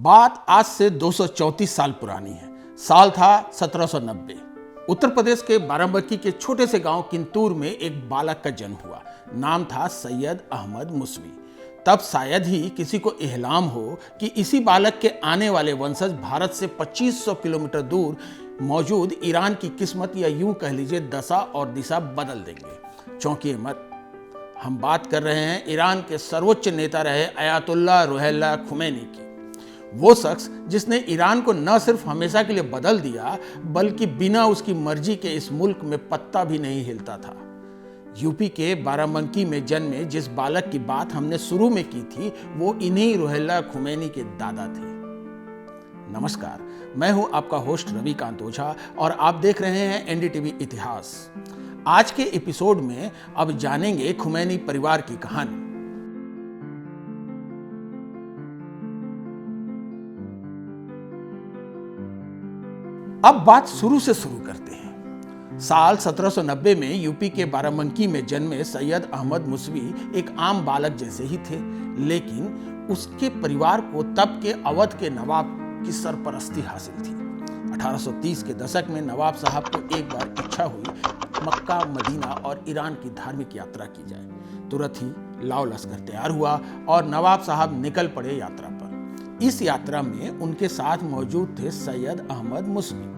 बात आज से 234 साल पुरानी है। साल था 1790। उत्तर प्रदेश के बाराबंकी के छोटे से गांव किंतूर में एक बालक का जन्म हुआ। नाम था सैयद अहमद मुसवी। तब शायद ही किसी को इल्हाम हो कि इसी बालक के आने वाले वंशज भारत से 2500 किलोमीटर दूर मौजूद ईरान की किस्मत या यूं कह लीजिए दशा और दिशा बदल देंगे। चौंकिए मत, हम बात कर रहे हैं ईरान के सर्वोच्च नेता रहे अयातुल्लाह रुहुल्लाह खुमैनी की। वो शख्स जिसने ईरान को न सिर्फ हमेशा के लिए बदल दिया बल्कि बिना उसकी मर्जी के इस मुल्क में पत्ता भी नहीं हिलता था। यूपी के बाराबंकी में जन्मे जिस बालक की बात हमने शुरू में की थी वो इन्हीं रुहुल्लाह खुमैनी के दादा थे। नमस्कार, मैं हूं आपका होस्ट रविकांत ओझा और आप देख रहे हैं एनडीटीवी इतिहास। आज के एपिसोड में अब जानेंगे खुमैनी परिवार की कहानी। अब बात शुरू से शुरू करते हैं। साल 1790 में यूपी के बाराबंकी में जन्मे सैयद अहमद मुसवी एक आम बालक जैसे ही थे, लेकिन उसके परिवार को तब के अवध के नवाब की सरपरस्ती हासिल थी। 1830 के दशक में नवाब साहब को एक बार इच्छा हुई मक्का, मदीना और ईरान की धार्मिक यात्रा की जाए। तुरंत ही लाव लश्कर तैयार हुआ और नवाब साहब निकल पड़े यात्रा पर। इस यात्रा में उनके साथ मौजूद थे सैयद अहमद मुसवी।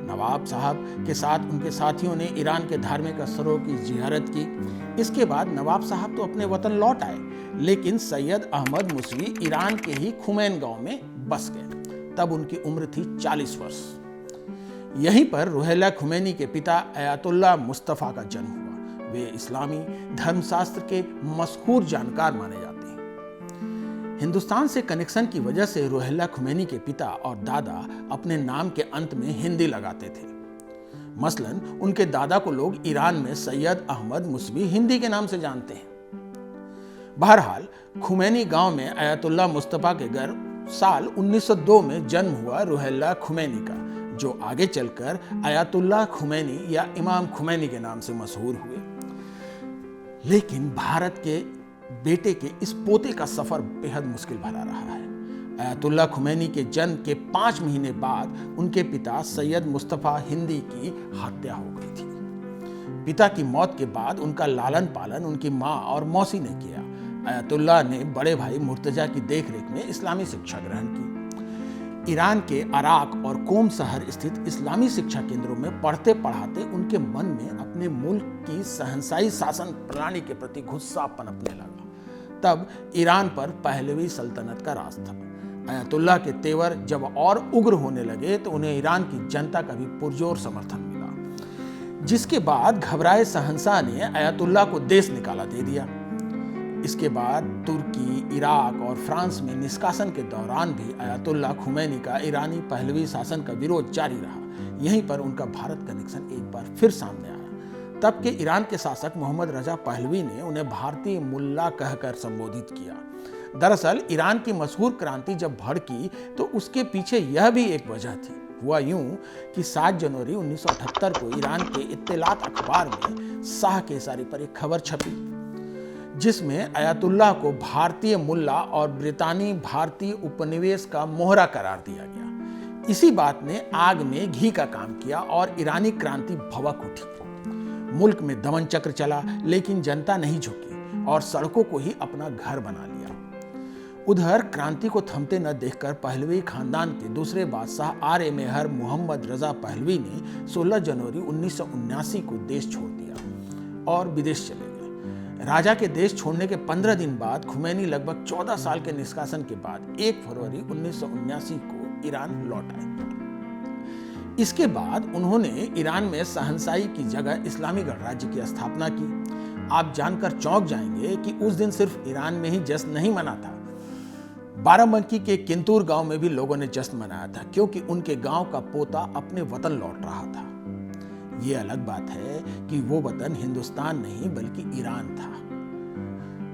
नवाब साहब के साथ उनके साथियों ने ईरान के धार्मिक स्थलों की जियारत की। इसके बाद नवाब साहब तो अपने वतन लौट आए, लेकिन सैयद अहमद मुसवी ईरान के ही खुमैन गांव में बस गए। तब उनकी उम्र थी 40 वर्ष। यहीं पर रुहुल्लाह खुमैनी के पिता अयातुल्लाह मुस्तफा का जन्म हुआ। वे इस्लामी धर्मशास्त्र के मशहूर जानकार माने जाते हैं। हिंदुस्तान से कनेक्शन की वजह से रुहुल्लाह खुमैनी के पिता और दादा अपने नाम के अंत में हिंदी लगाते थे। मसलन उनके दादा को लोग ईरान में सैयद अहमद मुसवी हिंदी के नाम से जानते हैं। बहरहाल खुमैनी गांव में अयातुल्लाह मुस्तफा के घर साल 1902 में जन्म हुआ रुहुल्लाह खुमैनी का, जो आगे चलकर अयातुल्लाह खुमैनी या इमाम खुमैनी के नाम से मशहूर हुए। लेकिन भारत के बेटे के इस पोते का सफर बेहद मुश्किल भरा रहा है। अयातुल्लाह खुमैनी के जन्म के 5 महीने बाद उनके पिता सैयद मुस्तफा हिंदी की हत्या हो गई थी। पिता की मौत के बाद उनका लालन पालन उनकी माँ और मौसी ने किया। अयातुल्लाह ने बड़े भाई मुर्तजा की देखरेख में इस्लामी शिक्षा ग्रहण की। ईरान के अराक और कोम शहर स्थित इस्लामी शिक्षा केंद्रों में पढ़ते पढ़ाते उनके मन में अपने मुल्क की शहंशाही शासन प्रणाली के प्रति गुस्सा पनपने लगा। तब ईरान पर पहलवी सल्तनत का राज था। अयातुल्लाह के तेवर जब और उग्र होने लगे तो उन्हें ईरान की जनता का भी पुरजोर समर्थन मिला, जिसके बाद घबराए शहंशाह ने अयातुल्लाह को देश निकाला दे दिया। इसके बाद तुर्की, इराक और फ्रांस में निष्कासन के दौरान भी अयातुल्लाह खुमैनी का ईरानी पहलवी शासन का विरोध जारी रहा। यहीं पर उनका भारत कनेक्शन एक बार फिर सामने आया। तब के ईरान के शासक मोहम्मद रजा पहलवी ने उन्हें भारतीय मुल्ला कहकर संबोधित किया। दरअसल ईरान की मशहूर क्रांति जब भड़की तो उसके पीछे यह भी एक वजह थी। हुआ यूं कि 7 जनवरी 1978 को ईरान के इत्तेलात अखबार में शाह के इशारे पर एक खबर छपी, जिसमें अयातुल्लाह को भारतीय मुल्ला और ब्रितानी भारतीय उपनिवेश का मोहरा करार दिया गया। इसी बात ने आग में घी का काम किया और ईरानी क्रांति भभक उठी। मुल्क में दमन चक्र चला, लेकिन जनता नहीं झुकी और सड़कों को ही अपना घर बना लिया। उधर क्रांति को थमते न देखकर पहलवी खानदान के दूसरे बादशाह आर्य मेहर मोहम्मद रजा पहलवी ने 16 जनवरी 1979 को देश छोड़ दिया और विदेश चले गए। राजा के देश छोड़ने के 15 दिन बाद खुमैनी लगभग 14 साल के निष्कासन के बाद 1 फरवरी 1979 को ईरान लौट आए। इसके बाद उन्होंने ईरान में शहंशाही की जगह इस्लामी गणराज्य की स्थापना की। आप जानकर चौंक जाएंगे कि उस दिन सिर्फ ईरान में ही जश्न नहीं मना था। बाराबंकी के किंतूर गांव में भी लोगों ने जश्न मनाया था, क्योंकि उनके गांव का पोता अपने वतन लौट रहा था। ये अलग बात है कि वो वतन हिंदुस्तान नहीं बल्कि ईरान था।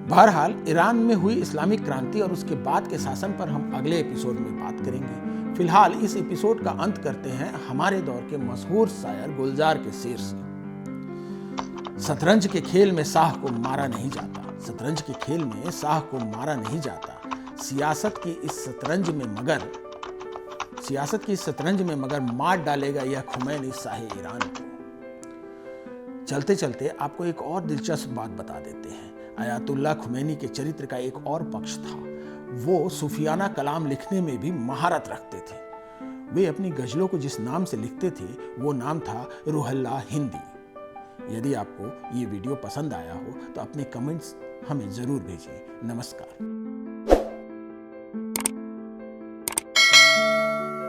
बहरहाल ईरान में हुई इस्लामिक क्रांति और उसके बाद के शासन पर हम अगले एपिसोड में बात करेंगे। फिलहाल इस एपिसोड का अंत करते हैं हमारे दौर के मशहूर शायर गुलजार के शेर से। शतरंज के खेल में शाह को मारा नहीं जाता, शतरंज के खेल में शाह को मारा नहीं जाता, सियासत की इस शतरंज में मगर मार डालेगा यह खुमैनी शाहे ईरान को। चलते चलते आपको एक और दिलचस्प बात बता देते हैं। आयतुल्लाह खुमैनी के चरित्र का एक और पक्ष था। वो सूफियाना कलाम लिखने में भी महारत रखते थे। वे अपनी गजलों को जिस नाम से लिखते थे वो नाम था रूहुल्लाह हिंदी। यदि आपको ये वीडियो पसंद आया हो तो अपने कमेंट्स हमें ज़रूर भेजिए। नमस्कार।